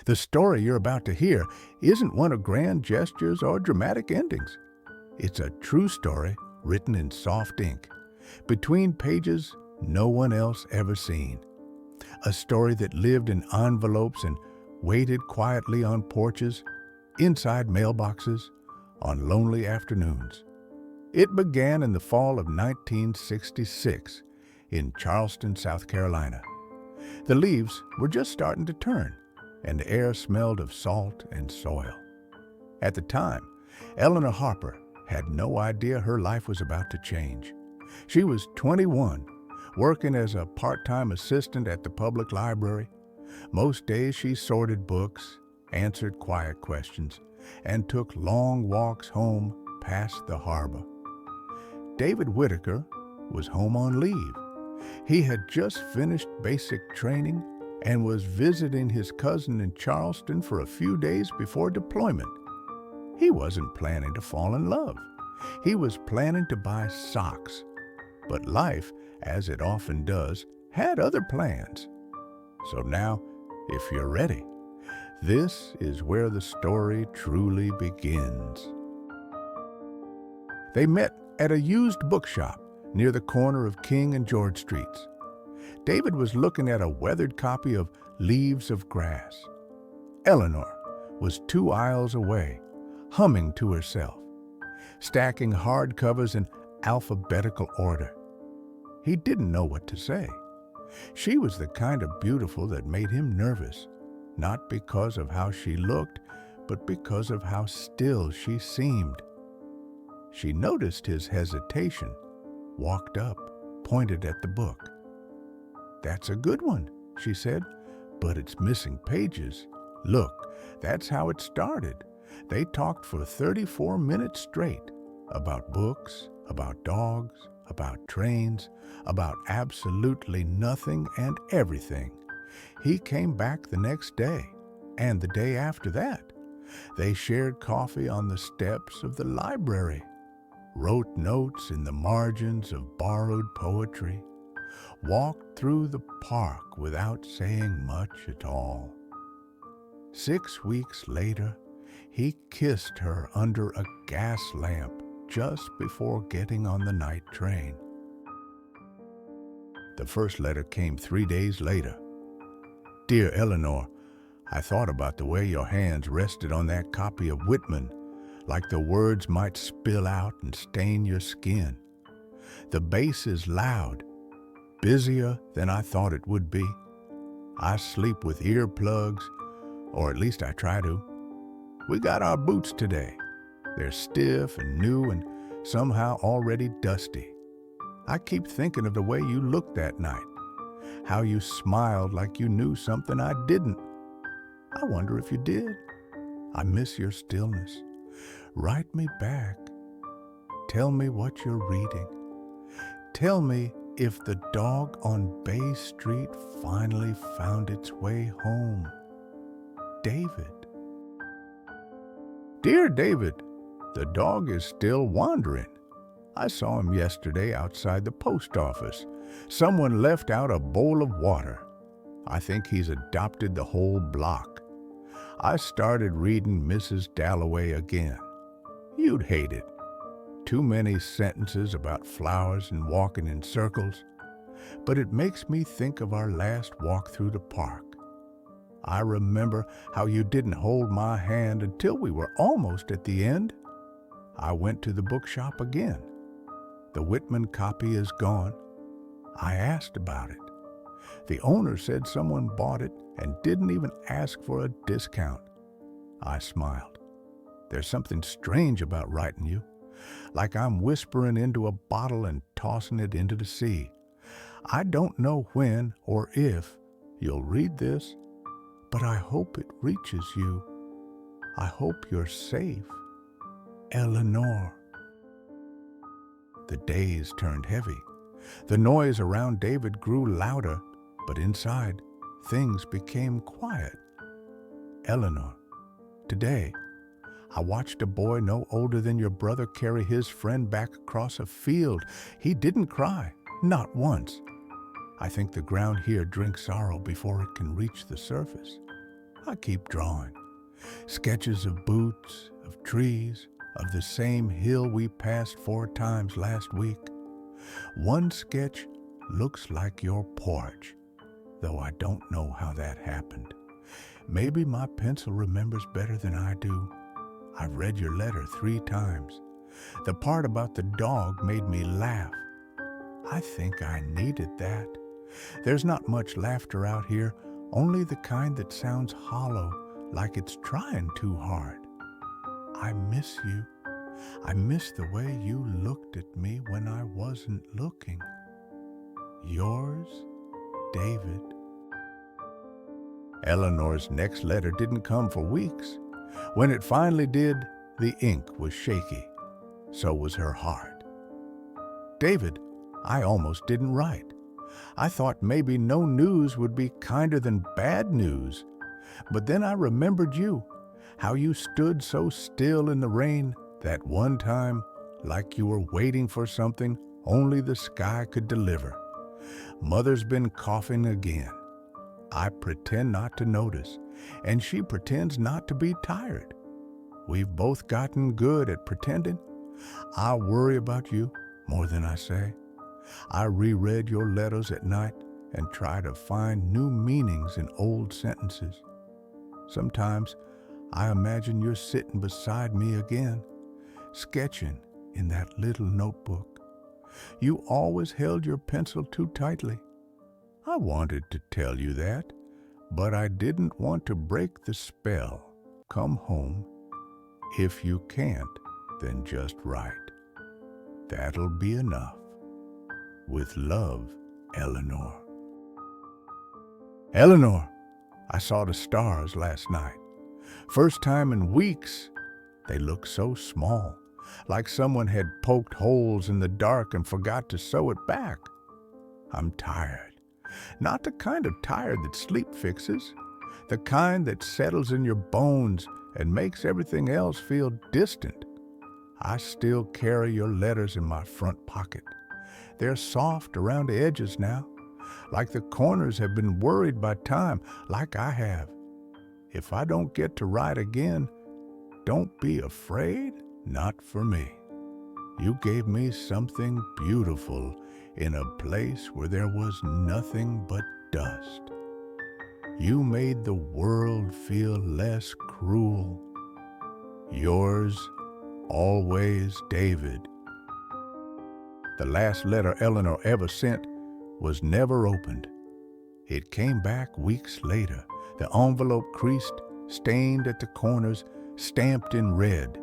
The story you're about to hear isn't one of grand gestures or dramatic endings. It's a true story written in soft ink, between pages no one else ever seen. A story that lived in envelopes and waited quietly on porches, inside mailboxes, on lonely afternoons. It began in the fall of 1966 in Charleston, South Carolina. The leaves were just starting to turn, and the air smelled of salt and soil. At the time, Eleanor Harper had no idea her life was about to change. She was 21, working as a part-time assistant at the public library. Most days she sorted books, answered quiet questions, and took long walks home past the harbor. David Whitaker was home on leave. He had just finished basic training and was visiting his cousin in Charleston for a few days before deployment. He wasn't planning to fall in love. He was planning to buy socks. But life, as it often does, had other plans. So now, if you're ready, this is where the story truly begins. They met at a used bookshop near the corner of King and George Streets. David was looking at a weathered copy of Leaves of Grass. Eleanor was 2 aisles away, humming to herself, stacking hardcovers in alphabetical order. He didn't know what to say. She was the kind of beautiful that made him nervous, not because of how she looked, but because of how still she seemed. She noticed his hesitation, walked up, pointed at the book. "That's a good one," she said, "but it's missing pages. Look, that's how it started. They talked for 34 minutes straight about books, about dogs, about trains, about absolutely nothing and everything. He came back the next day, and the day after that. They shared coffee on the steps of the library, wrote notes in the margins of borrowed poetry, walked through the park without saying much at all. 6 weeks later, he kissed her under a gas lamp just before getting on the night train. The first letter came 3 days later. "Dear Eleanor, I thought about the way your hands rested on that copy of Whitman, like the words might spill out and stain your skin. The bass is loud, busier than I thought it would be. I sleep with earplugs, or at least I try to. We got our boots today. They're stiff and new and somehow already dusty. I keep thinking of the way you looked that night, how you smiled like you knew something I didn't. I wonder if you did. I miss your stillness. Write me back. Tell me what you're reading. Tell me if the dog on Bay Street finally found its way home. David." "Dear David, the dog is still wandering. I saw him yesterday outside the post office. Someone left out a bowl of water. I think he's adopted the whole block. I started reading Mrs. Dalloway again. You'd hate it. Too many sentences about flowers and walking in circles. But it makes me think of our last walk through the park. I remember how you didn't hold my hand until we were almost at the end. I went to the bookshop again. The Whitman copy is gone. I asked about it. The owner said someone bought it and didn't even ask for a discount. I smiled. There's something strange about writing you, like I'm whispering into a bottle and tossing it into the sea. I don't know when or if you'll read this, but I hope it reaches you. I hope you're safe. Eleanor." The days turned heavy. The noise around David grew louder, but inside, things became quiet. "Eleanor, today, I watched a boy no older than your brother carry his friend back across a field. He didn't cry, not once. I think the ground here drinks sorrow before it can reach the surface. I keep drawing. Sketches of boots, of trees, of the same hill we passed 4 times last week. One sketch looks like your porch, though I don't know how that happened. Maybe my pencil remembers better than I do. I've read your letter 3 times. The part about the dog made me laugh. I think I needed that. There's not much laughter out here, only the kind that sounds hollow, like it's trying too hard. I miss you. I miss the way you looked at me when I wasn't looking. Yours, David. Eleanor's next letter didn't come for weeks. When it finally did, the ink was shaky. So was her heart. David, I almost didn't write. I thought maybe no news would be kinder than bad news. But then I remembered you, how you stood so still in the rain that one time, like you were waiting for something only the sky could deliver. Mother's been coughing again. I pretend not to notice, and she pretends not to be tired. We've both gotten good at pretending. I worry about you more than I say. I reread your letters at night and try to find new meanings in old sentences. Sometimes I imagine you're sitting beside me again, sketching in that little notebook. You always held your pencil too tightly. I wanted to tell you that, but I didn't want to break the spell. Come home. If you can't, then just write. That'll be enough. With love, Eleanor. Eleanor, I saw the stars last night. First time in weeks. They look so small, like someone had poked holes in the dark and forgot to sew it back. I'm tired. Not the kind of tired that sleep fixes, the kind that settles in your bones and makes everything else feel distant. I still carry your letters in my front pocket. They're soft around the edges now, like the corners have been worried by time, like I have. If I don't get to write again, don't be afraid, not for me. You gave me something beautiful in a place where there was nothing but dust. You made the world feel less cruel. Yours, always, David. The last letter Eleanor ever sent was never opened. It came back weeks later, the envelope creased, stained at the corners, stamped in red.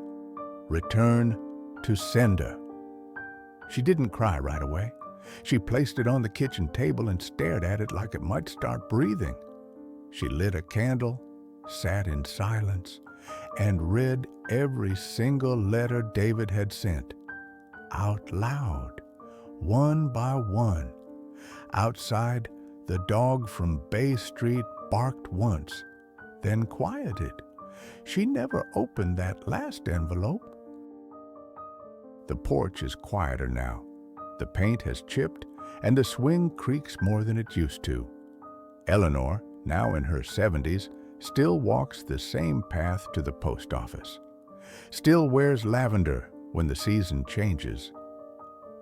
Return to sender. She didn't cry right away. She placed it on the kitchen table and stared at it like it might start breathing. She lit a candle, sat in silence, and read every single letter David had sent, out loud, one by one. Outside, the dog from Bay Street barked once, then quieted. She never opened that last envelope. The porch is quieter now. The paint has chipped, and the swing creaks more than it used to. Eleanor, now in her 70s, still walks the same path to the post office. Still wears lavender when the season changes.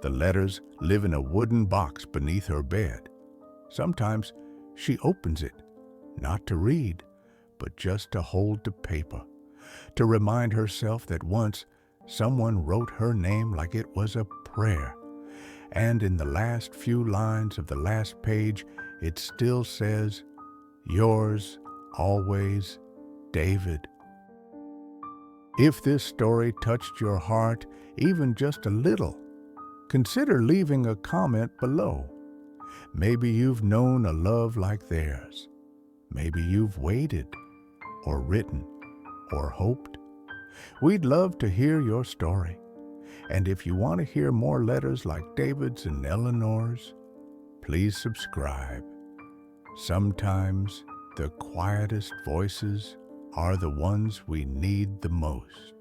The letters live in a wooden box beneath her bed. Sometimes she opens it, not to read, but just to hold to paper, to remind herself that once someone wrote her name like it was a prayer, and in the last few lines of the last page, it still says, yours always, David. If this story touched your heart even just a little, consider leaving a comment below. Maybe you've known a love like theirs. Maybe you've waited, or written, or hoped. We'd love to hear your story. And if you want to hear more letters like David's and Eleanor's, please subscribe. Sometimes the quietest voices are the ones we need the most.